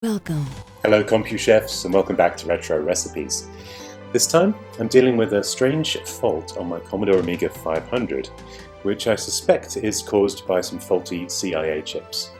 Welcome. Hello CompuChefs and welcome back to Retro Recipes. This time I'm dealing with a strange fault on my Commodore Amiga 500, which I suspect is caused by some faulty CIA chips.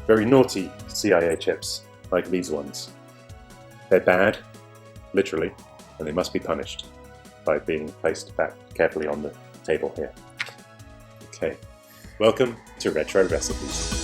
Very naughty CIA chips, like these ones. They're bad, literally, and they must be punished by being placed back carefully on the table here. Okay, welcome to Retro Recipes.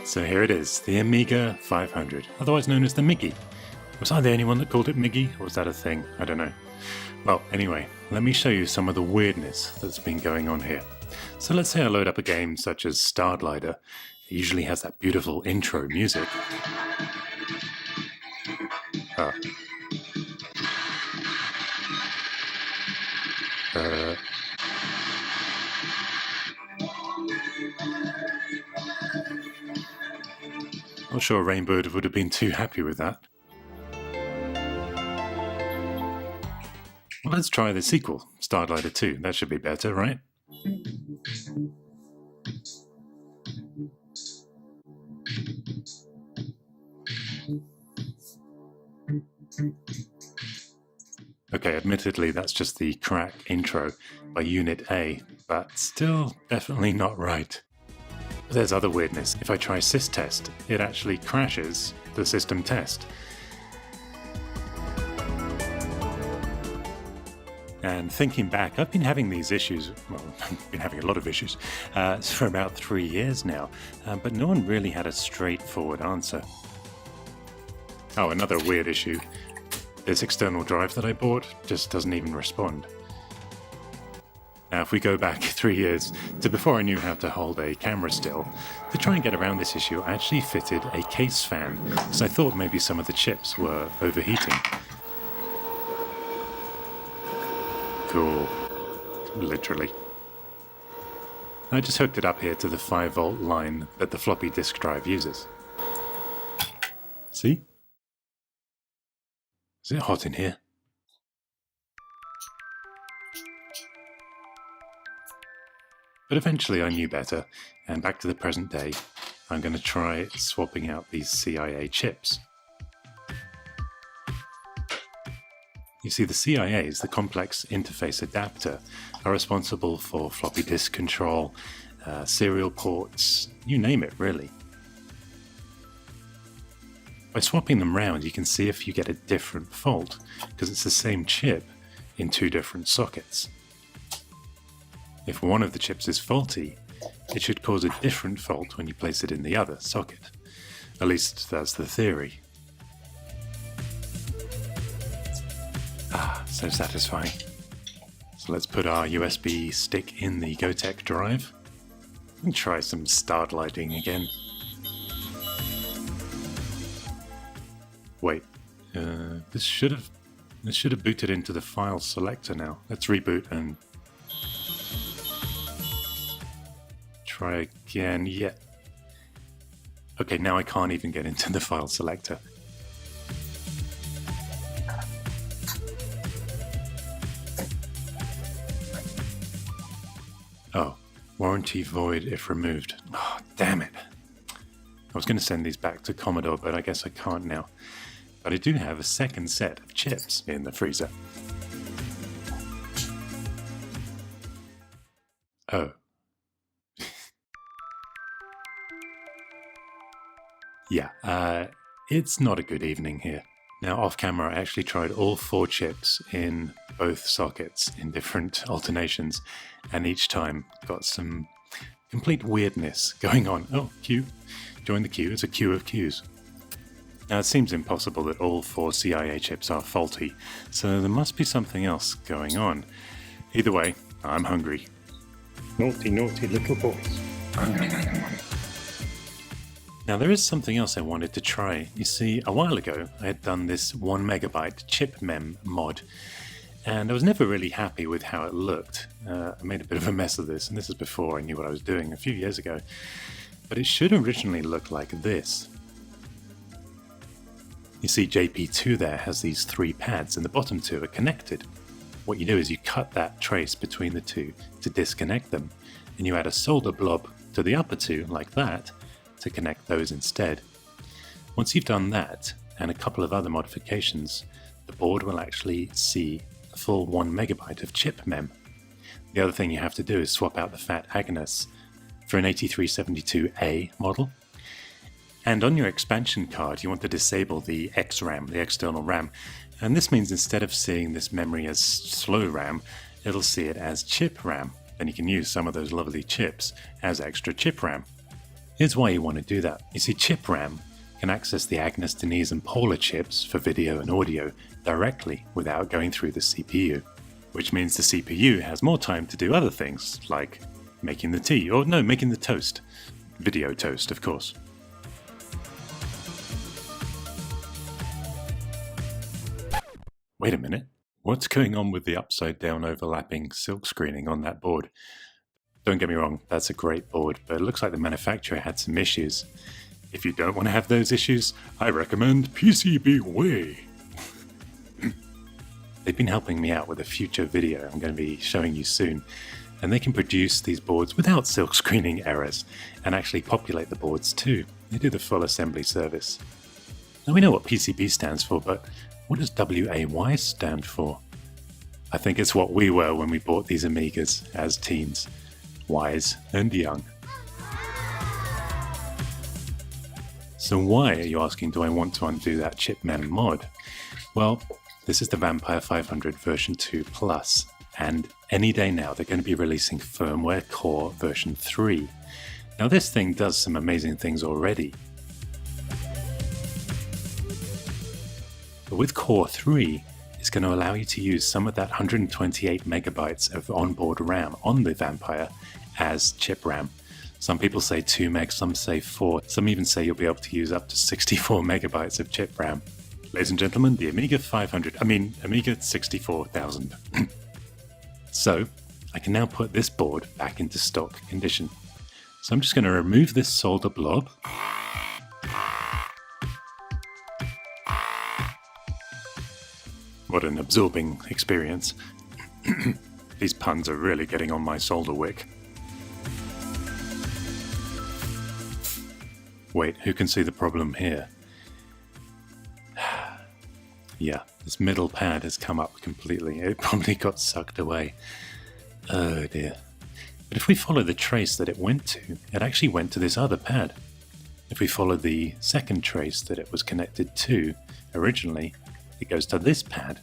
So here it is, the Amiga 500, otherwise known as the Miggy. Was I the only one that called it Miggy, or was that a thing? I don't know. Well, anyway, let me show you some of the weirdness that's been going on here. So let's say I load up a game such as Starglider. It usually has that beautiful intro music. Not sure Rainbird would have been too happy with that. Well, let's try the sequel, Starglider 2. That should be better, right? Okay, admittedly that's just the crack intro by Unit A, but still definitely not right. There's other weirdness. If I try systest, it actually crashes the system test. And thinking back, I've been having these issues, well, I've been having a lot of issues, for about 3 years now, but no one really had a straightforward answer. Oh, another weird issue. This external drive that I bought just doesn't even respond. Now, if we go back 3 years to before I knew how to hold a camera still, to try and get around this issue, I actually fitted a case fan, because I thought maybe some of the chips were overheating. Cool. Literally. I just hooked it up here to the 5-volt line that the floppy disk drive uses. See? Is it hot in here? But eventually I knew better, and back to the present day, I'm going to try swapping out these CIA chips. You see, the CIAs, the complex interface adapter, are responsible for floppy disk control, serial ports, you name it really. By swapping them round, you can see if you get a different fault, because it's the same chip in 2 different sockets. If one of the chips is faulty, it should cause a different fault when you place it in the other socket. At least that's the theory. Ah, so satisfying. So let's put our USB stick in the Gotek drive and try some starlighting again. Wait, this should have booted into the file selector now. Let's reboot and try again. Yeah. Okay, now I can't even get into the file selector. Oh, warranty void if removed. Oh, damn it. I was going to send these back to Commodore, but I guess I can't now. But I do have a second set of chips in the freezer. Oh. Yeah, it's not a good evening here. Now, off camera, I actually tried all 4 chips in both sockets in different alternations, and each time got some complete weirdness going on. Oh, queue. Join the queue. It's a queue of queues. Now, it seems impossible that all 4 CIA chips are faulty, so there must be something else going on. Either way, I'm hungry. Naughty, naughty little boys. Now, there is something else I wanted to try. You see, a while ago, I had done this 1 megabyte Chipmem mod, and I was never really happy with how it looked. I made a bit of a mess of this, and this is before I knew what I was doing a few years ago. But it should originally look like this. You see JP2 there has these 3 pads and the bottom 2 are connected. What you do is you cut that trace between the 2 to disconnect them, and you add a solder blob to the upper 2 like that to connect those instead. Once you've done that and a couple of other modifications, the board will actually see a full 1 megabyte of Chipmem. The other thing you have to do is swap out the fat Agnes for an 8372A model. And on your expansion card, you want to disable the XRAM, the external RAM. And this means instead of seeing this memory as slow RAM, it'll see it as chip RAM. Then you can use some of those lovely chips as extra chip RAM. Here's why you want to do that. You see, chip RAM can access the Agnes, Denise and Polar chips for video and audio directly without going through the CPU. Which means the CPU has more time to do other things, like making the tea, or no, making the toast. Video toast, of course. Wait a minute, what's going on with the upside down overlapping silk screening on that board? Don't get me wrong, that's a great board, but it looks like the manufacturer had some issues. If you don't want to have those issues, I recommend PCBWay. They've been helping me out with a future video I'm going to be showing you soon, and they can produce these boards without silk screening errors, and actually populate the boards too. They do the full assembly service. Now we know what PCB stands for, but what does WAY stand for? I think it's what we were when we bought these Amigas as teens. Wise and young. So why, are you asking, do I want to undo that Chipmem mod? Well, this is the Vampire 500 version 2 Plus, and any day now they're going to be releasing firmware core version 3. Now this thing does some amazing things already. But with Core 3, it's going to allow you to use some of that 128 megabytes of onboard RAM on the Vampire as chip RAM. Some people say 2 meg, some say 4, some even say you'll be able to use up to 64 megabytes of chip RAM. Ladies and gentlemen, the Amiga 64,000. So, I can now put this board back into stock condition. So I'm just going to remove this solder blob. What an absorbing experience. These puns are really getting on my solder wick. Wait, who can see the problem here? Yeah, this middle pad has come up completely. It probably got sucked away. Oh dear. But if we follow the trace that it went to, it actually went to this other pad. If we follow the second trace that it was connected to originally, it goes to this pad.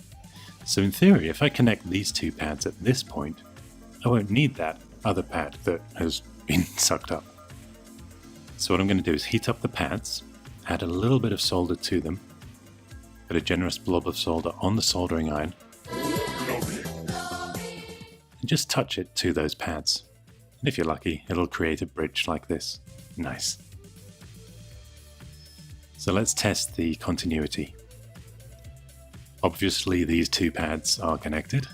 So in theory, if I connect these 2 pads at this point, I won't need that other pad that has been sucked up. So what I'm going to do is heat up the pads, add a little bit of solder to them, put a generous blob of solder on the soldering iron, and just touch it to those pads. And if you're lucky, it'll create a bridge like this. Nice. So let's test the continuity. Obviously these 2 pads are connected,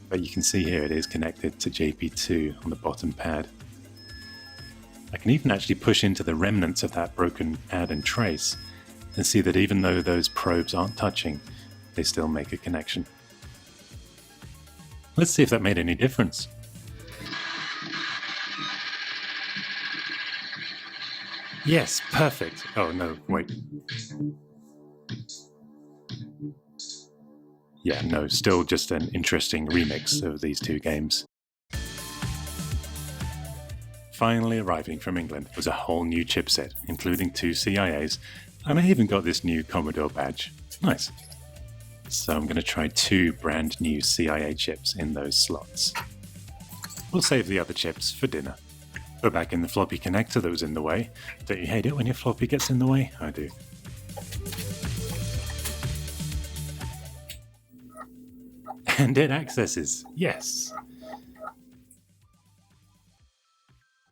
but you can see here it is connected to JP2 on the bottom pad. I can even actually push into the remnants of that broken pad and trace and see that even though those probes aren't touching, they still make a connection. Let's see if that made any difference. Yes, perfect. Oh no, wait. Yeah, no, still just an interesting remix of these 2 games. Finally arriving from England was a whole new chipset, including 2 CIAs, and I even got this new Commodore badge. Nice. So I'm going to try 2 brand new CIA chips in those slots. We'll save the other chips for dinner. Put back in the floppy connector that was in the way. Don't you hate it when your floppy gets in the way? I do. And it accesses. Yes!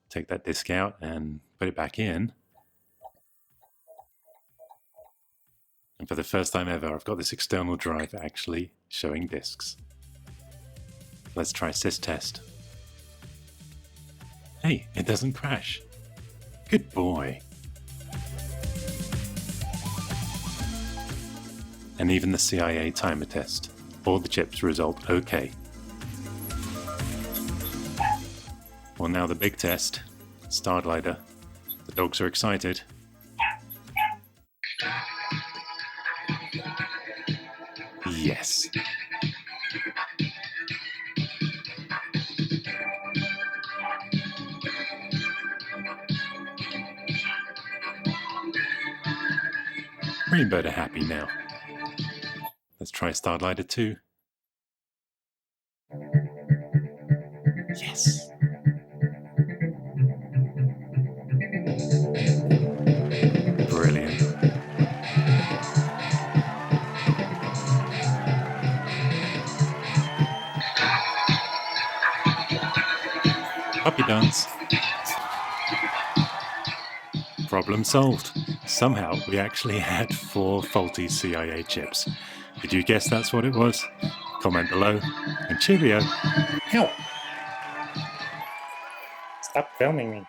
Take that disk out and put it back in. And for the first time ever, I've got this external drive actually showing disks. Let's try sys-test. Hey, it doesn't crash. Good boy. and even the CIA timer test. All the chips result okay. Well, now the big test. Starglider. The dogs are excited. Yes. Rainbird are happy now. Let's try Starglider 2. Yes. Brilliant. Puppy dance. Problem solved. Somehow we actually had 4 faulty CIA chips. Did you guess that's what it was? Comment below, and cheerio. Ow! Stop filming me.